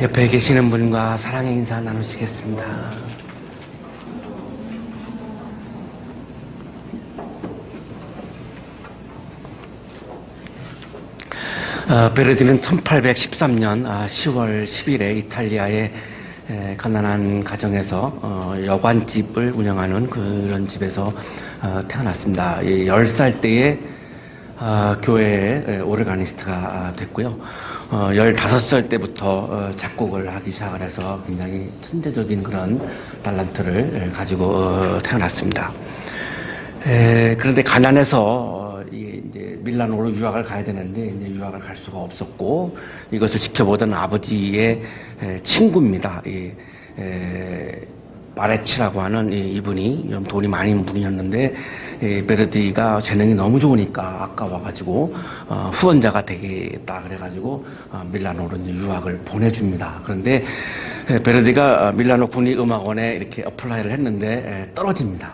옆에 계시는 분과 사랑의 인사 나누시겠습니다. 베르디는 1813년 10월 10일에 이탈리아의 가난한 가정에서 여관집을 운영하는 그런 집에서 태어났습니다. 10살 때에 교회의 오르가니스트가 됐고요. 15살 때부터 작곡을 하기 시작을 해서 굉장히 천재적인 그런 달란트를 가지고 태어났습니다. 그런데 가난해서 이제 밀라노로 유학을 가야 되는데 이제 유학을 갈 수가 없었고, 이것을 지켜보던 아버지의 친구입니다. 마레치라고 하는 이분이 좀 돈이 많은 분이었는데, 베르디가 재능이 너무 좋으니까 아까워가지고 후원자가 되겠다 그래가지고 밀라노로 이제 유학을 보내줍니다. 그런데 베르디가 밀라노 국립음악원에 이렇게 어플라이를 했는데 떨어집니다.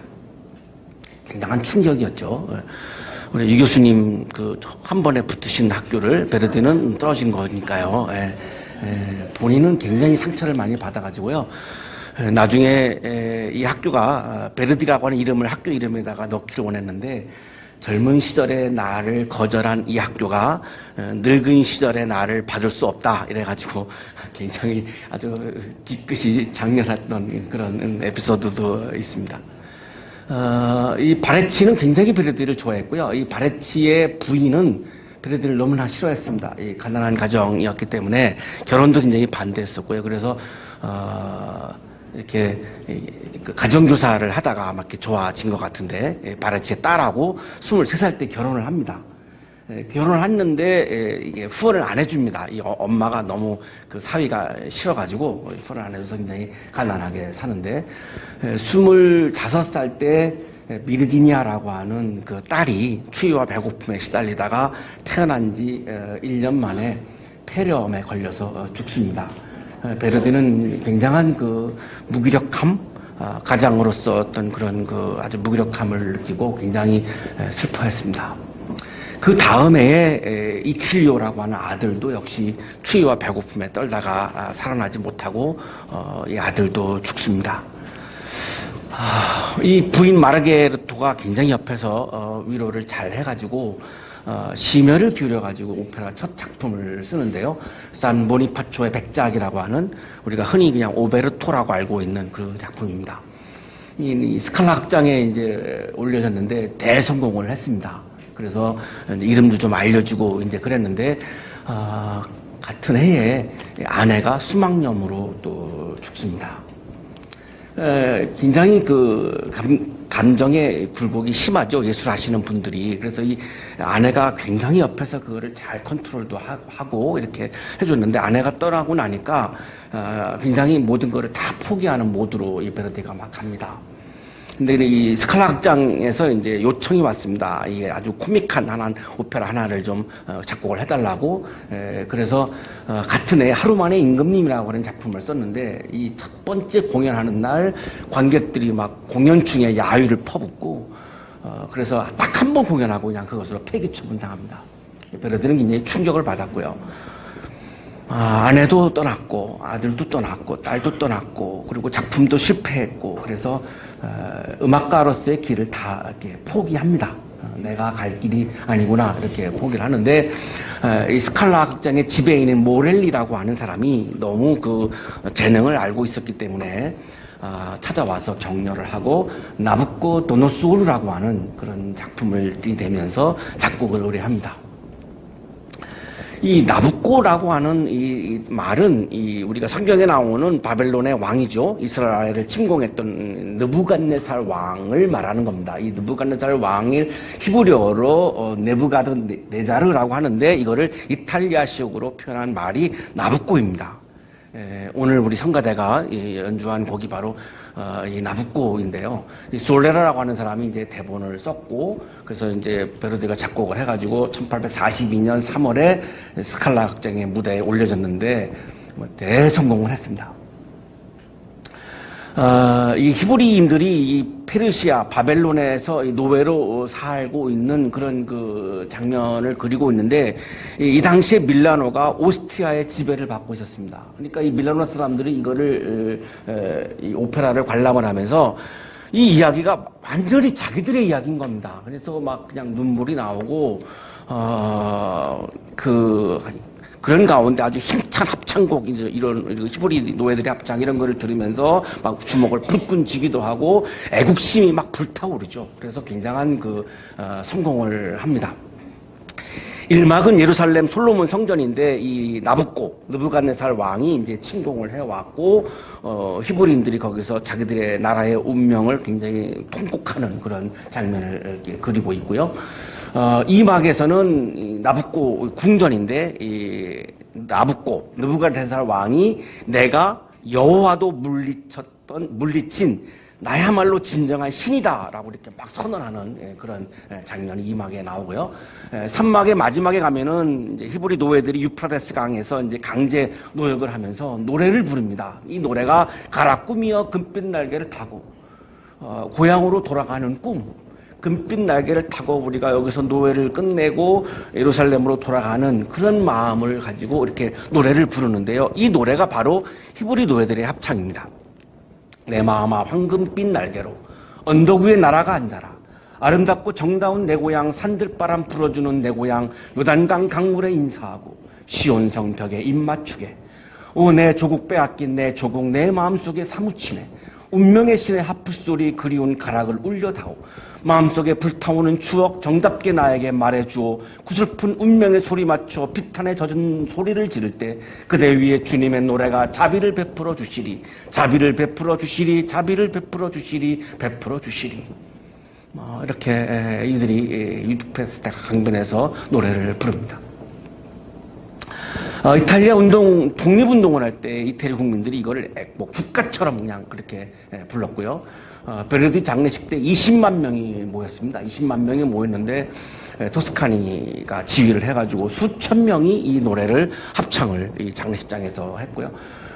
굉장한 충격이었죠. 우리 유 교수님 한 번에 붙으신 학교를 베르디는 떨어진 거니까요. 본인은 굉장히 상처를 많이 받아가지고요. 나중에 이 학교가 베르디라고 하는 이름을 학교 이름에다가 넣기를 원했는데, 젊은 시절의 나를 거절한 이 학교가 늙은 시절의 나를 받을 수 없다 이래가지고 굉장히 아주 뒤끝이 장렬했던 그런 에피소드도 있습니다. 이 바레치는 굉장히 베르디를 좋아했고요. 이 바레치의 부인은 베르디를 너무나 싫어했습니다. 이 가난한 가정이었기 때문에 결혼도 굉장히 반대했었고요. 그래서 이렇게 가정교사를 하다가 아마 이렇게 좋아진 것 같은데, 바레치의 딸하고 23살 때 결혼을 합니다. 결혼을 했는데 이게 후원을 안 해줍니다. 이 엄마가 너무 그 사위가 싫어가지고 후원을 안 해줘서 굉장히 가난하게 사는데, 25살 때 미르지니아라고 하는 그 딸이 추위와 배고픔에 시달리다가 태어난 지 1년 만에 폐렴에 걸려서 죽습니다. 베르디는 굉장한 그 무기력함, 가장으로서 어떤 그런 그 아주 무기력함을 느끼고 굉장히 슬퍼했습니다. 그 다음에 이칠료라고 하는 아들도 역시 추위와 배고픔에 떨다가 살아나지 못하고 이 아들도 죽습니다. 이 부인 마르게르토가 굉장히 옆에서 위로를 잘 해가지고 심혈을 기울여가지고 오페라 첫 작품을 쓰는데요. 산 보니파초의 백작이라고 하는, 우리가 흔히 그냥 오베르토라고 알고 있는 그 작품입니다. 이 스칼라 극장에 이제 올려졌는데 대성공을 했습니다. 그래서 이름도 좀 알려주고 이제 그랬는데, 같은 해에 아내가 수막염으로 또 죽습니다. 굉장히 감정의 굴곡이 심하죠, 예술하시는 분들이. 그래서 이 아내가 굉장히 옆에서 그거를 잘 컨트롤도 하고 이렇게 해줬는데, 아내가 떠나고 나니까 굉장히 모든 거를 다 포기하는 모드로 이 베르디가 막 갑니다. 근데 이 스칼라 극장에서 이제 요청이 왔습니다. 이게 아주 코믹한 오페라 하나를 좀 작곡을 해달라고. 그래서 같은 해 하루 만에 임금님이라고 하는 작품을 썼는데, 이 첫 번째 공연하는 날 관객들이 막 공연 중에 야유를 퍼붓고, 그래서 딱 한 번 공연하고 그냥 그것으로 폐기 처분당합니다. 베르디는 굉장히 충격을 받았고요. 아내도 떠났고 아들도 떠났고 딸도 떠났고, 그리고 작품도 실패했고, 그래서 음악가로서의 길을 다 이렇게 포기합니다. 내가 갈 길이 아니구나 이렇게 포기를 하는데, 이 스칼라 극장의 지배인인 모렐리라고 하는 사람이 너무 그 재능을 알고 있었기 때문에 찾아와서 격려를 하고 나부코 도노스오르라고 하는 그런 작품을 들이대면서 작곡을 의뢰합니다. 이 나부코라고 하는 이 말은 우리가 성경에 나오는 바벨론의 왕이죠. 이스라엘을 침공했던 느부갓네살 왕을 말하는 겁니다. 이 느부갓네살 왕을 히브리어로 네부가드네자르라고 하는데, 이거를 이탈리아식으로 표현한 말이 나부코입니다. 오늘 우리 성가대가 연주한 곡이 바로 이 나부코인데요. 이 솔레라라고 하는 사람이 이제 대본을 썼고, 그래서 이제 베르디가 작곡을 해가지고 1842년 3월에 스칼라 극장의 무대에 올려졌는데 대성공을 했습니다. 이 히브리인들이 이 페르시아, 바벨론에서 이 노예로 살고 있는 그런 그 장면을 그리고 있는데, 이 당시에 밀라노가 오스트리아의 지배를 받고 있었습니다. 그러니까 이 밀라노 사람들이 이거를, 이 오페라를 관람을 하면서 이 이야기가 완전히 자기들의 이야기인 겁니다. 그래서 막 그냥 눈물이 나오고, 그런 가운데 아주 힘찬 합창곡, 이제 이런 히브리 노예들의 합창 이런 거를 들으면서 막 주먹을 불끈 쥐기도 하고 애국심이 막 불타오르죠. 그래서 굉장한 성공을 합니다. 1막은 예루살렘 솔로몬 성전인데 이 느부갓네살 왕이 이제 침공을 해왔고 히브리인들이 거기서 자기들의 나라의 운명을 굉장히 통곡하는 그런 장면을 이렇게 그리고 있고요. 2막에서는 나붓고 궁전인데 이 느부갓네살 왕이 내가 여호와도 물리친 나야말로 진정한 신이다라고 이렇게 막 선언하는 그런 장면이 2막에 나오고요. 3막의 마지막에 가면은 이제 히브리 노예들이 유프라데스 강에서 이제 강제 노역을 하면서 노래를 부릅니다. 이 노래가 가라 꿈이여 금빛 날개를 타고 고향으로 돌아가는 꿈. 금빛 날개를 타고 우리가 여기서 노예를 끝내고 예루살렘으로 돌아가는 그런 마음을 가지고 이렇게 노래를 부르는데요. 이 노래가 바로 히브리 노예들의 합창입니다. 내 마음아 황금빛 날개로 언덕 위에 날아가 앉아라. 아름답고 정다운 내 고향 산들바람 불어주는 내 고향 요단강 강물에 인사하고 시온성 벽에 입 맞추게. 오 내 조국 빼앗긴 내 조국 내 마음속에 사무치네. 운명의 신의 하프소리 그리운 가락을 울려다오. 마음속에 불타오는 추억 정답게 나에게 말해주오. 구슬픈 운명의 소리 맞춰 비탄에 젖은 소리를 지를 때 그대 위에 주님의 노래가 자비를 베풀어 주시리. 자비를 베풀어 주시리. 자비를 베풀어 주시리. 베풀어 주시리. 이렇게 이들이 유프라데스 강변에서 노래를 부릅니다. 이탈리아 독립운동을 할 때 이태리 국민들이 이거를 국가처럼 그냥 그렇게 불렀고요. 베르디 장례식 때 20만 명이 모였습니다. 20만 명이 모였는데 토스카니가 지휘를 해가지고 수천 명이 이 노래를 합창을 이 장례식장에서 했고요.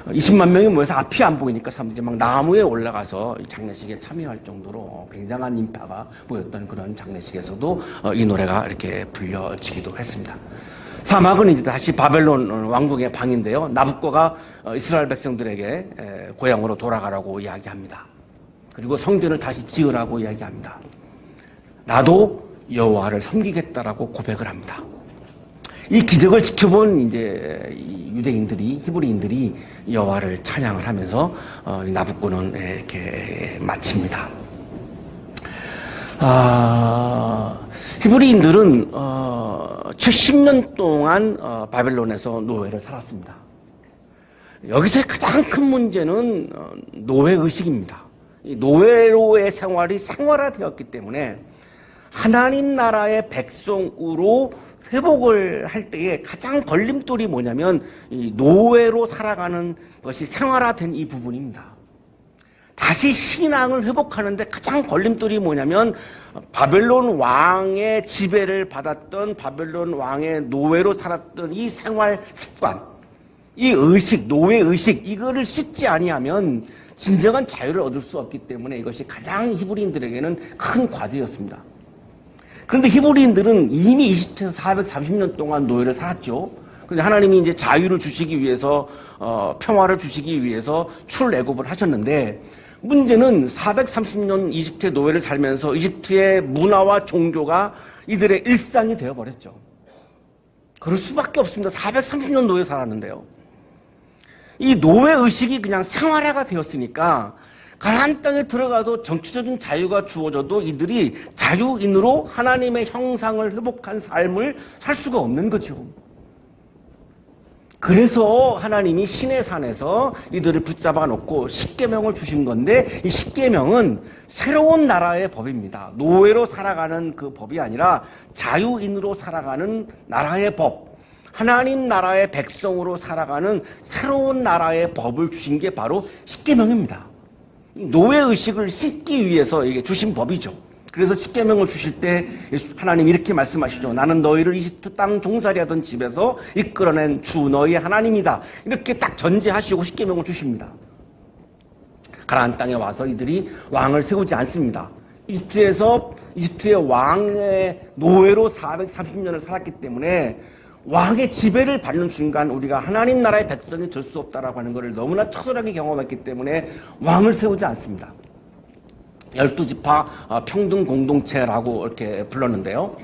20만 명이 모여서 앞이 안 보이니까 사람들이 막 나무에 올라가서 장례식에 참여할 정도로 굉장한 인파가 모였던 그런 장례식에서도 이 노래가 이렇게 불려지기도 했습니다. 3막은 이제 다시 바벨론 왕국의 방인데요. 나붓고가 이스라엘 백성들에게 고향으로 돌아가라고 이야기합니다. 그리고 성전을 다시 지으라고 이야기합니다. 나도 여호와를 섬기겠다라고 고백을 합니다. 이 기적을 지켜본 이제 유대인들이 히브리인들이 여호와를 찬양을 하면서 나붓고는 이렇게 마칩니다. 히브리인들은 70년 동안 바벨론에서 노예를 살았습니다. 여기서의 가장 큰 문제는 노예의식입니다. 노예로의 생활이 생활화되었기 때문에 하나님 나라의 백성으로 회복을 할 때에 가장 걸림돌이 뭐냐면 이 노예로 살아가는 것이 생활화된 이 부분입니다. 다시 신앙을 회복하는데 가장 걸림돌이 뭐냐면 바벨론 왕의 지배를 받았던 바벨론 왕의 노예로 살았던 이 생활 습관, 이 의식, 노예의식 이거를 씻지 아니하면 진정한 자유를 얻을 수 없기 때문에 이것이 가장 히브리인들에게는 큰 과제였습니다. 그런데 히브리인들은 이미 이집트에서 430년 동안 노예를 살았죠. 그런데 하나님이 이제 자유를 주시기 위해서 평화를 주시기 위해서 출애굽을 하셨는데 문제는 430년 이집트의 노예를 살면서 이집트의 문화와 종교가 이들의 일상이 되어버렸죠. 그럴 수밖에 없습니다. 430년 노예 살았는데요. 이 노예의식이 그냥 생활화가 되었으니까 가나안 땅에 들어가도 정치적인 자유가 주어져도 이들이 자유인으로 하나님의 형상을 회복한 삶을 살 수가 없는 거죠. 그래서 하나님이 시내산에서 이들을 붙잡아 놓고 십계명을 주신 건데 이 십계명은 새로운 나라의 법입니다. 노예로 살아가는 그 법이 아니라 자유인으로 살아가는 나라의 법. 하나님 나라의 백성으로 살아가는 새로운 나라의 법을 주신 게 바로 십계명입니다. 노예의식을 씻기 위해서 이게 주신 법이죠. 그래서 십계명을 주실 때 하나님 이렇게 말씀하시죠. 나는 너희를 이집트 땅 종살이 하던 집에서 이끌어낸 주 너희의 하나님이다. 이렇게 딱 전제하시고 십계명을 주십니다. 가나안 땅에 와서 이들이 왕을 세우지 않습니다. 이집트의 왕의 노예로 430년을 살았기 때문에 왕의 지배를 받는 순간 우리가 하나님 나라의 백성이 될 수 없다라고 하는 것을 너무나 처절하게 경험했기 때문에 왕을 세우지 않습니다. 12지파 평등 공동체라고 이렇게 불렀는데요.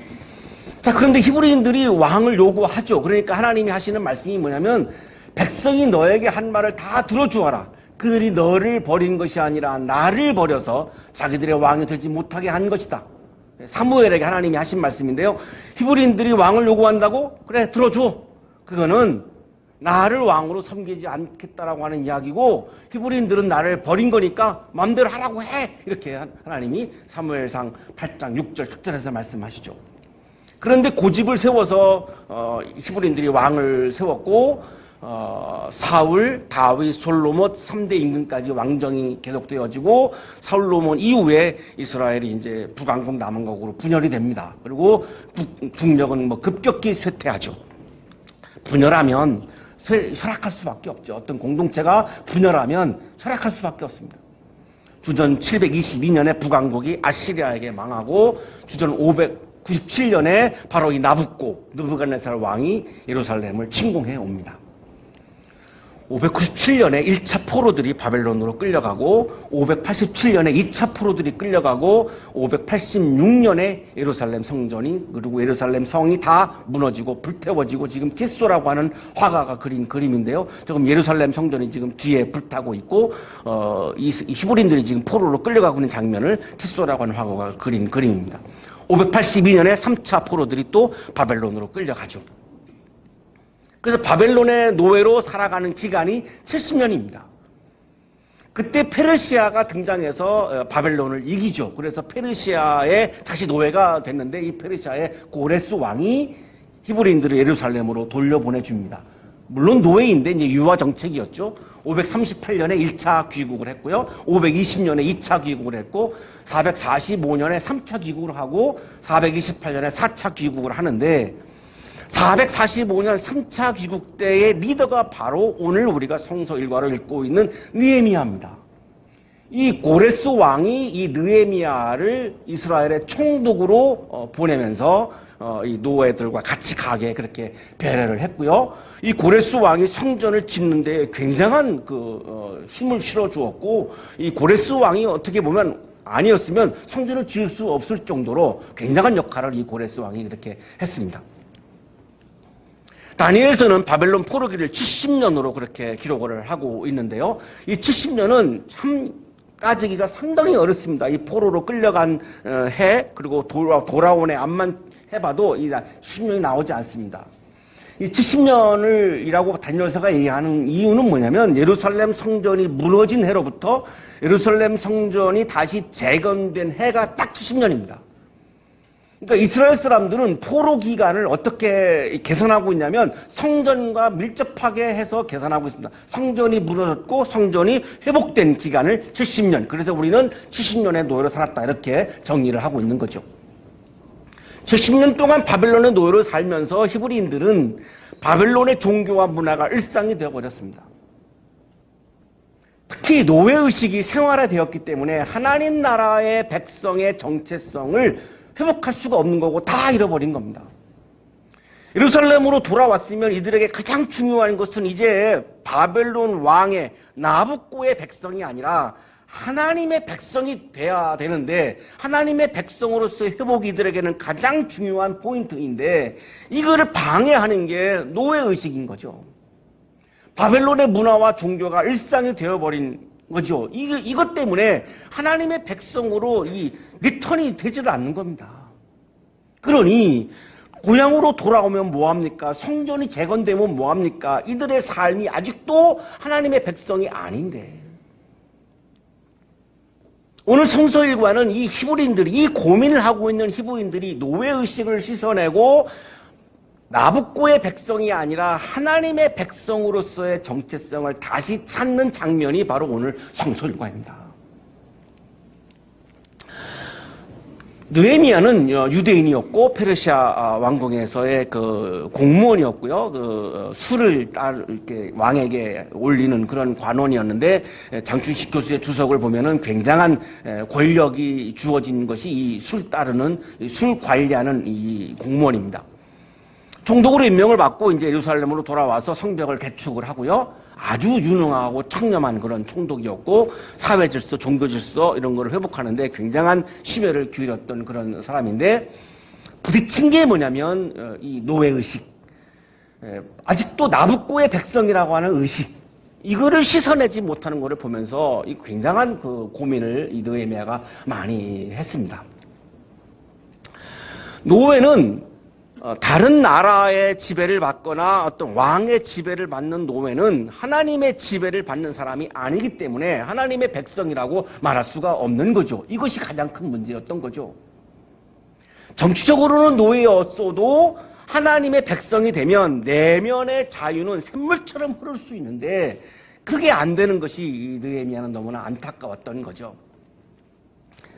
자, 그런데 히브리인들이 왕을 요구하죠. 그러니까 하나님이 하시는 말씀이 뭐냐면 백성이 너에게 한 말을 다 들어주어라. 그들이 너를 버린 것이 아니라 나를 버려서 자기들의 왕이 되지 못하게 한 것이다. 사무엘에게 하나님이 하신 말씀인데요. 히브리인들이 왕을 요구한다고? 그래, 들어줘. 그거는 나를 왕으로 섬기지 않겠다라고 하는 이야기고 히브리인들은 나를 버린 거니까 마음대로 하라고 해. 이렇게 하나님이 사무엘상 8장 6절 7절에서 말씀하시죠. 그런데 고집을 세워서 히브리인들이 왕을 세웠고 사울, 다윗, 솔로몬 3대 임금까지 왕정이 계속되어지고 솔로몬 이후에 이스라엘이 이제 북왕국 남왕국으로 분열이 됩니다. 그리고 국력은 급격히 쇠퇴하죠. 분열하면 쇠락할 수밖에 없죠. 어떤 공동체가 분열하면 쇠락할 수밖에 없습니다. 주전 722년에 북왕국이 아시리아에게 망하고 주전 597년에 바로 이 느부갓네살 왕이 예루살렘을 침공해 옵니다. 597년에 1차 포로들이 바벨론으로 끌려가고 587년에 2차 포로들이 끌려가고 586년에 예루살렘 성전이 그리고 예루살렘 성이 다 무너지고 불태워지고 지금 티소라고 하는 화가가 그린 그림인데요. 지금 예루살렘 성전이 지금 뒤에 불타고 있고 이 히브리인들이 지금 포로로 끌려가고 있는 장면을 티소라고 하는 화가가 그린 그림입니다. 582년에 3차 포로들이 또 바벨론으로 끌려가죠. 그래서 바벨론의 노예로 살아가는 기간이 70년입니다. 그때 페르시아가 등장해서 바벨론을 이기죠. 그래서 페르시아에 다시 노예가 됐는데 이 페르시아의 고레스 왕이 히브리인들을 예루살렘으로 돌려보내줍니다. 물론 노예인데 이제 유화 정책이었죠. 538년에 1차 귀국을 했고요. 520년에 2차 귀국을 했고 445년에 3차 귀국을 하고 428년에 4차 귀국을 하는데 445년 3차 귀국 때의 리더가 바로 오늘 우리가 성서 일과를 읽고 있는 느헤미야입니다. 이 고레스 왕이 이 느헤미야를 이스라엘의 총독으로 보내면서 이 노예들과 같이 가게 그렇게 배려를 했고요. 이 고레스 왕이 성전을 짓는 데 굉장한 힘을 실어 주었고 이 고레스 왕이 어떻게 보면 아니었으면 성전을 지을 수 없을 정도로 굉장한 역할을 이 고레스 왕이 이렇게 했습니다. 다니엘서는 바벨론 포로기를 70년으로 그렇게 기록을 하고 있는데요. 이 70년은 참 따지기가 상당히 어렵습니다. 이 포로로 끌려간 해 그리고 돌아온 해 암만 해봐도 이 70년이 나오지 않습니다. 이 70년이라고 다니엘서가 얘기하는 이유는 뭐냐면 예루살렘 성전이 무너진 해로부터 예루살렘 성전이 다시 재건된 해가 딱 70년입니다. 그러니까 이스라엘 사람들은 포로 기간을 어떻게 계산하고 있냐면 성전과 밀접하게 해서 계산하고 있습니다. 성전이 무너졌고 성전이 회복된 기간을 70년. 그래서 우리는 70년의 노예로 살았다 이렇게 정리를 하고 있는 거죠. 70년 동안 바벨론의 노예로 살면서 히브리인들은 바벨론의 종교와 문화가 일상이 되어버렸습니다. 특히 노예의식이 생활화되었기 때문에 하나님 나라의 백성의 정체성을 회복할 수가 없는 거고 다 잃어버린 겁니다. 예루살렘으로 돌아왔으면 이들에게 가장 중요한 것은 이제 바벨론 왕의 나부코의 백성이 아니라 하나님의 백성이 돼야 되는데 하나님의 백성으로서의 회복이 이들에게는 가장 중요한 포인트인데 이거를 방해하는 게 노예의식인 거죠. 바벨론의 문화와 종교가 일상이 되어버린 거죠. 이것 때문에 하나님의 백성으로 이 리턴이 되지를 않는 겁니다. 그러니 고향으로 돌아오면 뭐합니까? 성전이 재건되면 뭐합니까? 이들의 삶이 아직도 하나님의 백성이 아닌데 오늘 성서 일과는 이 히브리인들이 이 고민을 하고 있는 히브리인들이 노예의식을 씻어내고 나부코의 백성이 아니라 하나님의 백성으로서의 정체성을 다시 찾는 장면이 바로 오늘 성서 일과입니다. 느헤미야는 유대인이었고 페르시아 왕궁에서의 그 공무원이었고요. 그 술을 이렇게 왕에게 올리는 그런 관원이었는데, 장춘식 교수의 주석을 보면은 굉장한 권력이 주어진 것이 이 술 따르는, 술 관리하는 이 공무원입니다. 총독으로 임명을 받고 이제 예루살렘으로 돌아와서 성벽을 개축을 하고요. 아주 유능하고 청렴한 그런 총독이었고, 사회 질서, 종교 질서 이런 거를 회복하는데 굉장한 심혈을 기울였던 그런 사람인데, 부딪힌 게 뭐냐면 이 노예 의식, 아직도 나부꼬의 백성이라고 하는 의식, 이거를 씻어내지 못하는 것을 보면서 이 굉장한 그 고민을 이 느헤미야가 많이 했습니다. 노예는 다른 나라의 지배를 받거나 어떤 왕의 지배를 받는 노예는 하나님의 지배를 받는 사람이 아니기 때문에 하나님의 백성이라고 말할 수가 없는 거죠. 이것이 가장 큰 문제였던 거죠. 정치적으로는 노예였어도 하나님의 백성이 되면 내면의 자유는 샘물처럼 흐를 수 있는데 그게 안 되는 것이 느헤미야는 너무나 안타까웠던 거죠.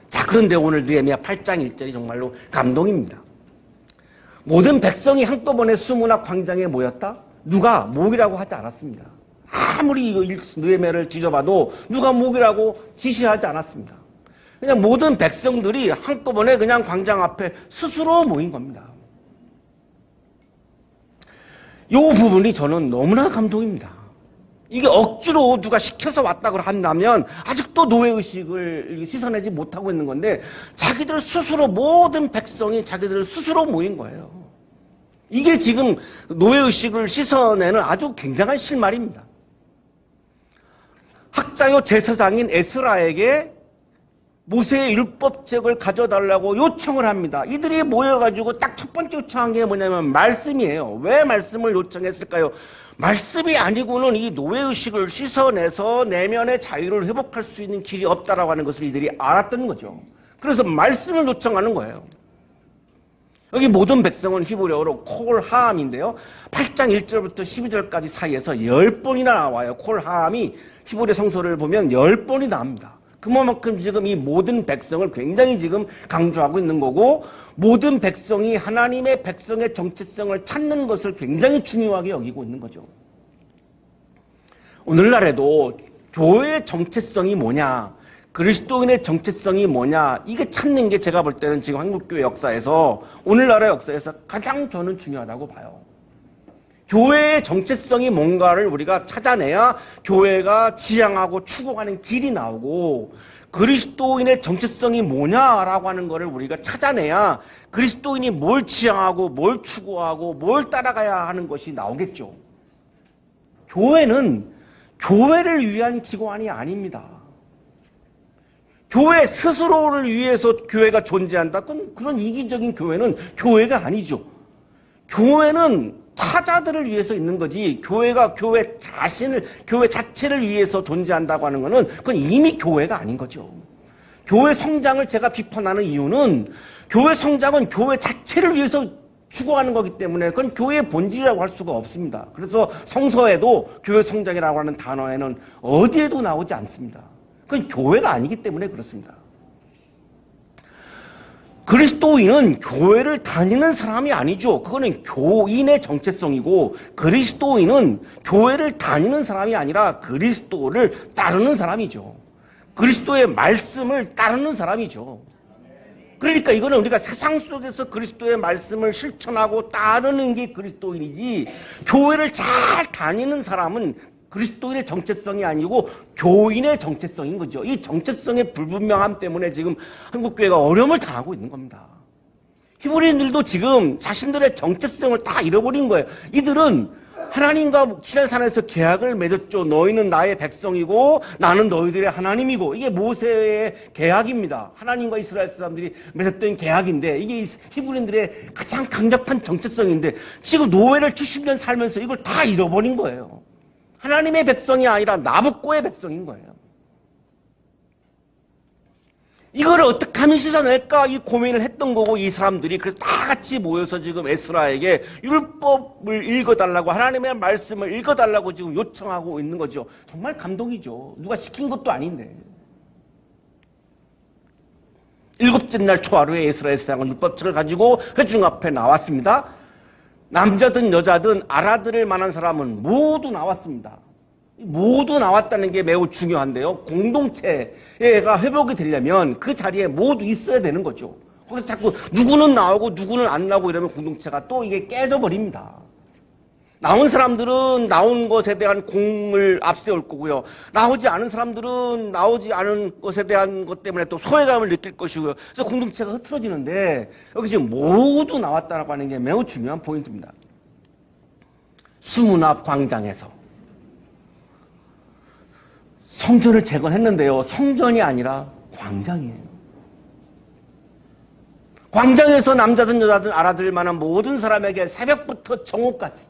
자, 그런데 오늘 느헤미야 8장 1절이 정말로 감동입니다. 모든 백성이 한꺼번에 수문학 광장에 모였다? 누가 목이라고 하지 않았습니다. 아무리 느헤미야를 뒤져봐도 누가 목이라고 지시하지 않았습니다. 그냥 모든 백성들이 한꺼번에 그냥 광장 앞에 스스로 모인 겁니다. 이 부분이 저는 너무나 감동입니다. 이게 억지로 누가 시켜서 왔다고 한다면 아직도 노예의식을 씻어내지 못하고 있는 건데 자기들 스스로 모든 백성이 자기들 스스로 모인 거예요. 이게 지금 노예의식을 씻어내는 아주 굉장한 실마리입니다. 학자요 제사장인 에스라에게 모세의 율법책을 가져달라고 요청을 합니다. 이들이 모여가지고 딱 첫 번째 요청한 게 뭐냐면 말씀이에요. 왜 말씀을 요청했을까요? 말씀이 아니고는 이 노예의식을 씻어내서 내면의 자유를 회복할 수 있는 길이 없다라고 하는 것을 이들이 알았던 거죠. 그래서 말씀을 요청하는 거예요. 여기 모든 백성은 히브리어로 콜하암인데요. 8장 1절부터 12절까지 사이에서 10번이나 나와요. 콜하암이 히브리 성서를 보면 10번이 나옵니다. 그만큼 지금 이 모든 백성을 굉장히 지금 강조하고 있는 거고, 모든 백성이 하나님의 백성의 정체성을 찾는 것을 굉장히 중요하게 여기고 있는 거죠. 오늘날에도 교회의 정체성이 뭐냐, 그리스도인의 정체성이 뭐냐, 이게 찾는 게 제가 볼 때는 지금 한국교회 역사에서, 오늘날의 역사에서 가장 저는 중요하다고 봐요. 교회의 정체성이 뭔가를 우리가 찾아내야 교회가 지향하고 추구하는 길이 나오고, 그리스도인의 정체성이 뭐냐라고 하는 것을 우리가 찾아내야 그리스도인이 뭘 지향하고 뭘 추구하고 뭘 따라가야 하는 것이 나오겠죠. 교회는 교회를 위한 기관이 아닙니다. 교회 스스로를 위해서 교회가 존재한다? 그런 이기적인 교회는 교회가 아니죠. 교회는 타자들을 위해서 있는 거지, 교회가 교회 자체를 위해서 존재한다고 하는 것은 그건 이미 교회가 아닌 거죠. 교회 성장을 제가 비판하는 이유는 교회 성장은 교회 자체를 위해서 추구하는 거기 때문에 그건 교회의 본질이라고 할 수가 없습니다. 그래서 성서에도 교회 성장이라고 하는 단어에는 어디에도 나오지 않습니다. 그건 교회가 아니기 때문에 그렇습니다. 그리스도인은 교회를 다니는 사람이 아니죠. 그거는 교인의 정체성이고, 그리스도인은 교회를 다니는 사람이 아니라 그리스도를 따르는 사람이죠. 그리스도의 말씀을 따르는 사람이죠. 그러니까 이거는 우리가 세상 속에서 그리스도의 말씀을 실천하고 따르는 게 그리스도인이지, 교회를 잘 다니는 사람은 그리스도인의 정체성이 아니고 교인의 정체성인 거죠. 이 정체성의 불분명함 때문에 지금 한국교회가 어려움을 당하고 있는 겁니다. 히브리인들도 지금 자신들의 정체성을 다 잃어버린 거예요. 이들은 하나님과 시내산에서 계약을 맺었죠. 너희는 나의 백성이고 나는 너희들의 하나님이고, 이게 모세의 계약입니다. 하나님과 이스라엘 사람들이 맺었던 계약인데, 이게 히브리인들의 가장 강력한 정체성인데 지금 노예를 70년 살면서 이걸 다 잃어버린 거예요. 하나님의 백성이 아니라 나부꼬의 백성인 거예요. 이걸 어떻게 하면 씻어낼까 이 고민을 했던 거고, 이 사람들이 그래서 다 같이 모여서 지금 에스라에게 율법을 읽어달라고, 하나님의 말씀을 읽어달라고 지금 요청하고 있는 거죠. 정말 감동이죠. 누가 시킨 것도 아닌데. 일곱째 날 초하루에 이스라엘 사람은 율법책을 가지고 회중 앞에 나왔습니다. 남자든 여자든 알아들을 만한 사람은 모두 나왔습니다. 모두 나왔다는 게 매우 중요한데요. 공동체가 회복이 되려면 그 자리에 모두 있어야 되는 거죠. 거기서 자꾸 누구는 나오고 누구는 안 나오고 이러면 공동체가 또 이게 깨져버립니다. 나온 사람들은 나온 것에 대한 공을 앞세울 거고요. 나오지 않은 사람들은 나오지 않은 것에 대한 것 때문에 또 소외감을 느낄 것이고요. 그래서 공동체가 흐트러지는데 여기 지금 모두 나왔다라고 하는 게 매우 중요한 포인트입니다. 수문 앞 광장에서 성전을 재건했는데요. 성전이 아니라 광장이에요. 광장에서 남자든 여자든 알아들을 만한 모든 사람에게 새벽부터 정오까지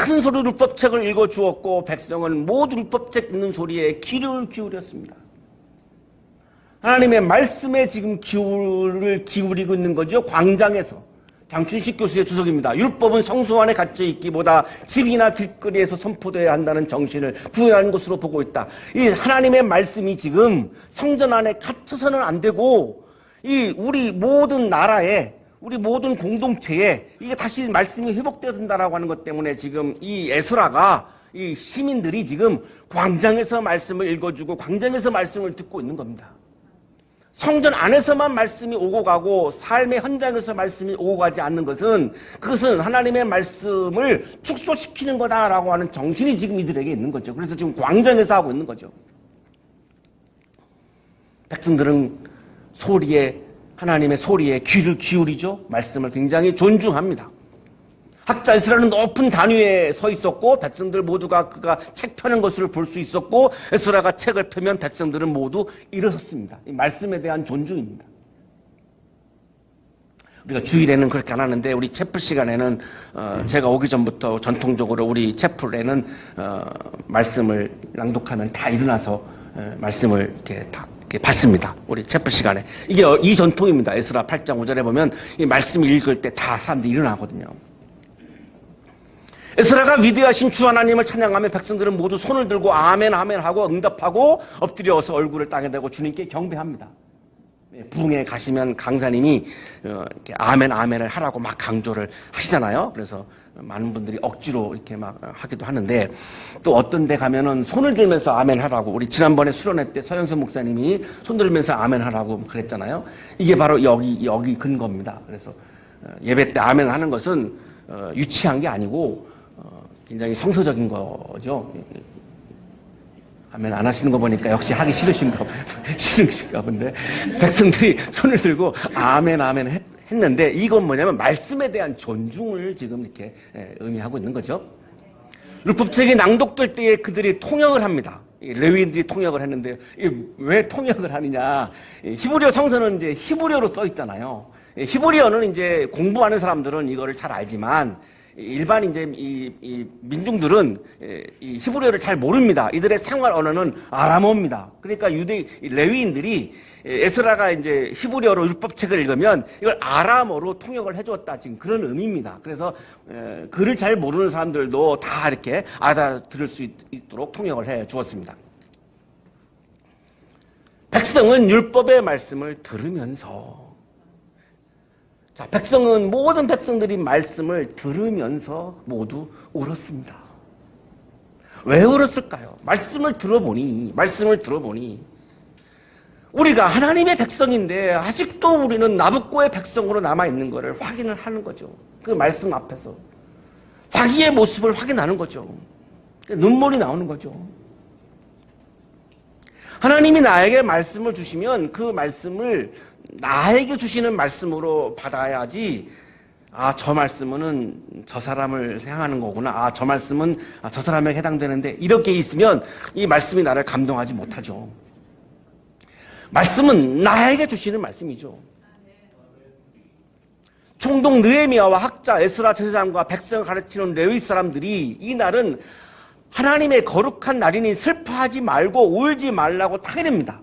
큰 소리로 율법책을 읽어주었고 백성은 모두 율법책 읽는 소리에 귀를 기울였습니다. 하나님의 말씀에 지금 귀를 기울이고 있는 거죠. 광장에서. 장춘식 교수의 주석입니다. 율법은 성소 안에 갇혀 있기보다 집이나 길거리에서 선포되어야 한다는 정신을 부여하는 것으로 보고 있다. 이 하나님의 말씀이 지금 성전 안에 갇혀서는 안 되고 이 우리 모든 나라에 우리 모든 공동체에 이게 다시 말씀이 회복되어야 된다라고 하는 것 때문에 지금 이 에스라가 이 시민들이 지금 광장에서 말씀을 읽어주고 광장에서 말씀을 듣고 있는 겁니다. 성전 안에서만 말씀이 오고 가고 삶의 현장에서 말씀이 오고 가지 않는 것은 그것은 하나님의 말씀을 축소시키는 거다라고 하는 정신이 지금 이들에게 있는 거죠. 그래서 지금 광장에서 하고 있는 거죠. 백성들은 하나님의 소리에 귀를 기울이죠. 말씀을 굉장히 존중합니다. 학자 에스라는 높은 단 위에 서 있었고 백성들 모두가 그가 책 펴는 것을 볼 수 있었고 에스라가 책을 펴면 백성들은 모두 일어섰습니다. 이 말씀에 대한 존중입니다. 우리가 주일에는 그렇게 안 하는데 우리 채플 시간에는 제가 오기 전부터 전통적으로 우리 채플에는 말씀을 낭독하면 다 일어나서 말씀을 이렇게 다 받습니다. 우리 채플 시간에. 이게 이 전통입니다. 에스라 8장 5절에 보면 이 말씀 읽을 때 다 사람들이 일어나거든요. 에스라가 위대하신 주 하나님을 찬양하면 백성들은 모두 손을 들고 아멘 아멘 하고 응답하고 엎드려서 얼굴을 땅에 대고 주님께 경배합니다. 부흥에 가시면 강사님이 이렇게 아멘 아멘을 하라고 막 강조를 하시잖아요. 그래서 많은 분들이 억지로 이렇게 막 하기도 하는데 또 어떤 데 가면은 손을 들면서 아멘 하라고 우리 지난번에 수련회 때 서영선 목사님이 손 들면서 아멘 하라고 그랬잖아요. 이게 바로 여기 근거입니다. 그래서 예배 때 아멘 하는 것은 유치한 게 아니고 굉장히 성서적인 거죠. 아멘 안 하시는 거 보니까 역시 하기 싫으신가 본데 백성들이 손을 들고 아멘 아멘 했는데 이건 뭐냐면 말씀에 대한 존중을 지금 이렇게 의미하고 있는 거죠. 율법책이 낭독될 때에 그들이 통역을 합니다. 레위인들이 통역을 했는데 왜 통역을 하느냐? 히브리어 성서는 이제 히브리어로 써 있잖아요. 히브리어는 이제 공부하는 사람들은 이거를 잘 알지만 일반 이제 이 민중들은 이 히브리어를 잘 모릅니다. 이들의 생활 언어는 아람어입니다. 그러니까 레위인들이 에스라가 이제 히브리어로 율법책을 읽으면 이걸 아람어로 통역을 해주었다. 지금 그런 의미입니다. 그래서 글을 잘 모르는 사람들도 다 이렇게 알아들을 수 있도록 통역을 해 주었습니다. 백성은 율법의 말씀을 들으면서 자, 백성은 모든 백성들이 말씀을 들으면서 모두 울었습니다. 왜 울었을까요? 말씀을 들어보니 우리가 하나님의 백성인데 아직도 우리는 나부코의 백성으로 남아있는 것을 확인을 하는 거죠. 그 말씀 앞에서 자기의 모습을 확인하는 거죠. 눈물이 나오는 거죠. 하나님이 나에게 말씀을 주시면 그 말씀을 나에게 주시는 말씀으로 받아야지 저 말씀은 저 사람을 생각하는 거구나. 저 말씀은 저 사람에게 해당되는데 이렇게 있으면 이 말씀이 나를 감동하지 못하죠. 말씀은 나에게 주시는 말씀이죠. 총독 느헤미야와 학자 에스라 제사장과 백성을 가르치는 레위 사람들이 이 날은 하나님의 거룩한 날이니 슬퍼하지 말고 울지 말라고 타이릅니다.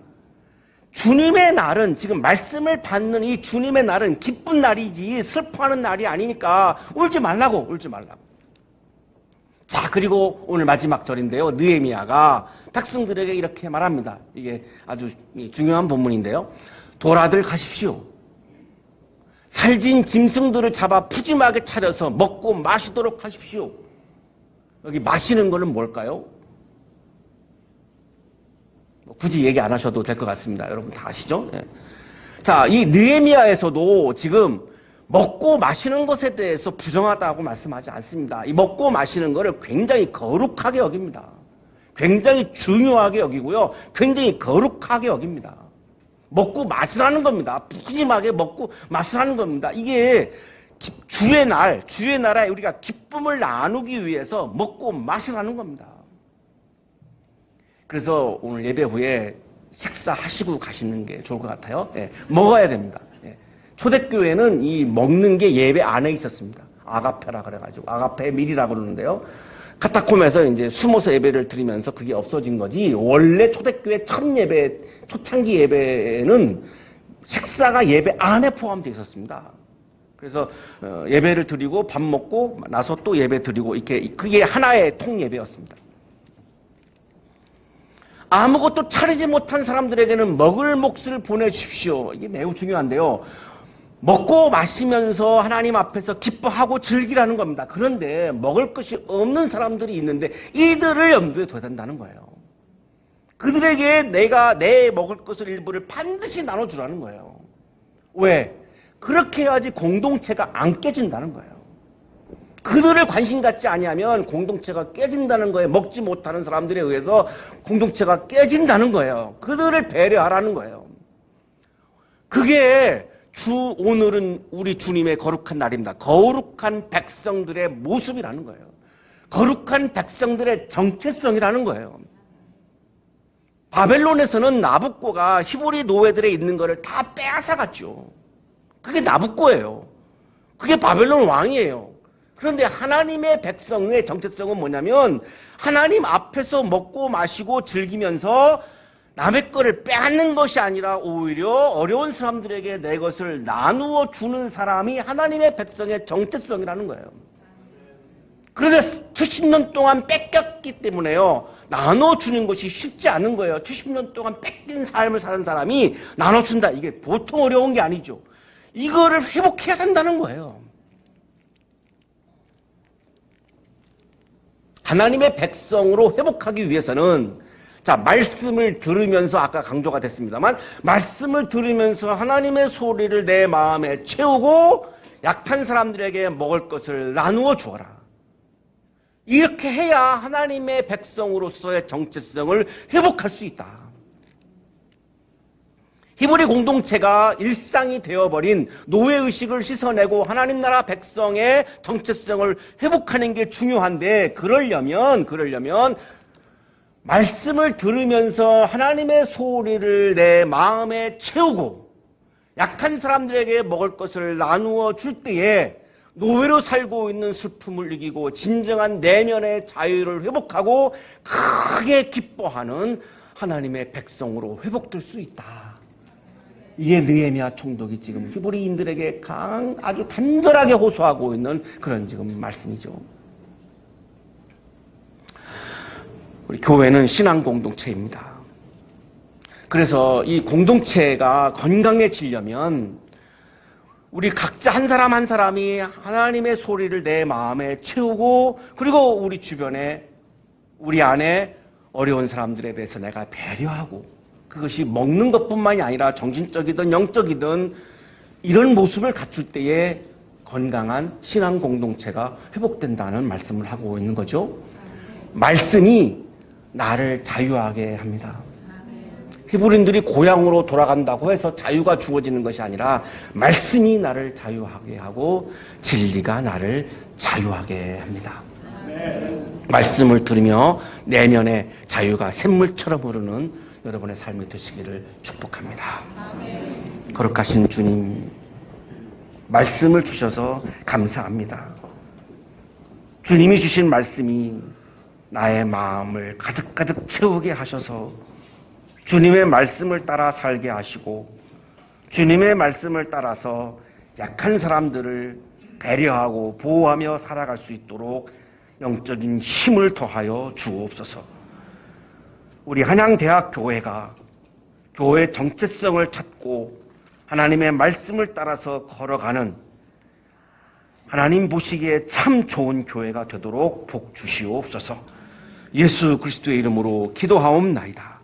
주님의 날은 지금 말씀을 받는 이 주님의 날은 기쁜 날이지 슬퍼하는 날이 아니니까 울지 말라고. 자, 그리고 오늘 마지막 절인데요. 느헤미야가 백성들에게 이렇게 말합니다. 이게 아주 중요한 본문인데요. 돌아들 가십시오. 살진 짐승들을 잡아 푸짐하게 차려서 먹고 마시도록 하십시오. 여기 마시는 거는 뭘까요? 굳이 얘기 안 하셔도 될 것 같습니다. 여러분 다 아시죠? 네. 자, 이 느헤미야에서도 지금 먹고 마시는 것에 대해서 부정하다고 말씀하지 않습니다. 이 먹고 마시는 것을 굉장히 거룩하게 여깁니다. 굉장히 중요하게 여기고요. 굉장히 거룩하게 여깁니다. 먹고 마시라는 겁니다. 푸짐하게 먹고 마시라는 겁니다. 이게 주의 날에 우리가 기쁨을 나누기 위해서 먹고 마시라는 겁니다. 그래서 오늘 예배 후에 식사하시고 가시는 게 좋을 것 같아요. 예, 먹어야 됩니다. 예. 초대교회는 이 먹는 게 예배 안에 있었습니다. 아가페라 그래가지고 아가페 밀이라 그러는데요. 카타콤에서 이제 숨어서 예배를 드리면서 그게 없어진 거지. 원래 초대교회 첫 예배, 초창기 예배는 식사가 예배 안에 포함되어 있었습니다. 그래서 예배를 드리고 밥 먹고 나서 또 예배 드리고 이렇게 그게 하나의 통 예배였습니다. 아무것도 차리지 못한 사람들에게는 먹을 몫을 보내주십시오. 이게 매우 중요한데요. 먹고 마시면서 하나님 앞에서 기뻐하고 즐기라는 겁니다. 그런데 먹을 것이 없는 사람들이 있는데 이들을 염두에 둬야 된다는 거예요. 그들에게 내가 내 먹을 것을 일부를 반드시 나눠주라는 거예요. 왜? 그렇게 해야지 공동체가 안 깨진다는 거예요. 그들을 관심 갖지 아니하면 공동체가 깨진다는 거예요. 먹지 못하는 사람들에 의해서 공동체가 깨진다는 거예요. 그들을 배려하라는 거예요. 그게 오늘은 우리 주님의 거룩한 날입니다. 거룩한 백성들의 모습이라는 거예요. 거룩한 백성들의 정체성이라는 거예요. 바벨론에서는 나부코가 히브리 노예들에 있는 것을 다 빼앗아갔죠. 그게 나부코예요. 그게 바벨론 왕이에요. 그런데 하나님의 백성의 정체성은 뭐냐면 하나님 앞에서 먹고 마시고 즐기면서 남의 거를 빼앗는 것이 아니라 오히려 어려운 사람들에게 내 것을 나누어 주는 사람이 하나님의 백성의 정체성이라는 거예요. 그런데 70년 동안 뺏겼기 때문에요. 나눠주는 것이 쉽지 않은 거예요. 70년 동안 뺏긴 삶을 사는 사람이 나눠준다. 이게 보통 어려운 게 아니죠. 이거를 회복해야 된다는 거예요. 하나님의 백성으로 회복하기 위해서는 자, 말씀을 들으면서 아까 강조가 됐습니다만 말씀을 들으면서 하나님의 소리를 내 마음에 채우고 약한 사람들에게 먹을 것을 나누어 주어라. 이렇게 해야 하나님의 백성으로서의 정체성을 회복할 수 있다. 히브리 공동체가 일상이 되어버린 노예의식을 씻어내고 하나님 나라 백성의 정체성을 회복하는 게 중요한데 그러려면 말씀을 들으면서 하나님의 소리를 내 마음에 채우고 약한 사람들에게 먹을 것을 나누어 줄 때에 노예로 살고 있는 슬픔을 이기고 진정한 내면의 자유를 회복하고 크게 기뻐하는 하나님의 백성으로 회복될 수 있다. 이게 느헤미야 총독이 지금 히브리인들에게 아주 간절하게 호소하고 있는 그런 지금 말씀이죠. 우리 교회는 신앙 공동체입니다. 그래서 이 공동체가 건강해지려면 우리 각자 한 사람 한 사람이 하나님의 소리를 내 마음에 채우고 그리고 우리 주변에 우리 안에 어려운 사람들에 대해서 내가 배려하고 그것이 먹는 것뿐만이 아니라 정신적이든 영적이든 이런 모습을 갖출 때에 건강한 신앙 공동체가 회복된다는 말씀을 하고 있는 거죠. 말씀이 나를 자유하게 합니다. 히브리인들이 고향으로 돌아간다고 해서 자유가 주어지는 것이 아니라 말씀이 나를 자유하게 하고 진리가 나를 자유하게 합니다. 말씀을 들으며 내면의 자유가 샘물처럼 흐르는 여러분의 삶이 되시기를 축복합니다. 거룩하신 주님, 말씀을 주셔서 감사합니다. 주님이 주신 말씀이 나의 마음을 가득가득 채우게 하셔서 주님의 말씀을 따라 살게 하시고 주님의 말씀을 따라서 약한 사람들을 배려하고 보호하며 살아갈 수 있도록 영적인 힘을 더하여 주옵소서. 우리 한양대학교회가 교회 정체성을 찾고 하나님의 말씀을 따라서 걸어가는 하나님 보시기에 참 좋은 교회가 되도록 복 주시옵소서. 예수 그리스도의 이름으로 기도하옵나이다.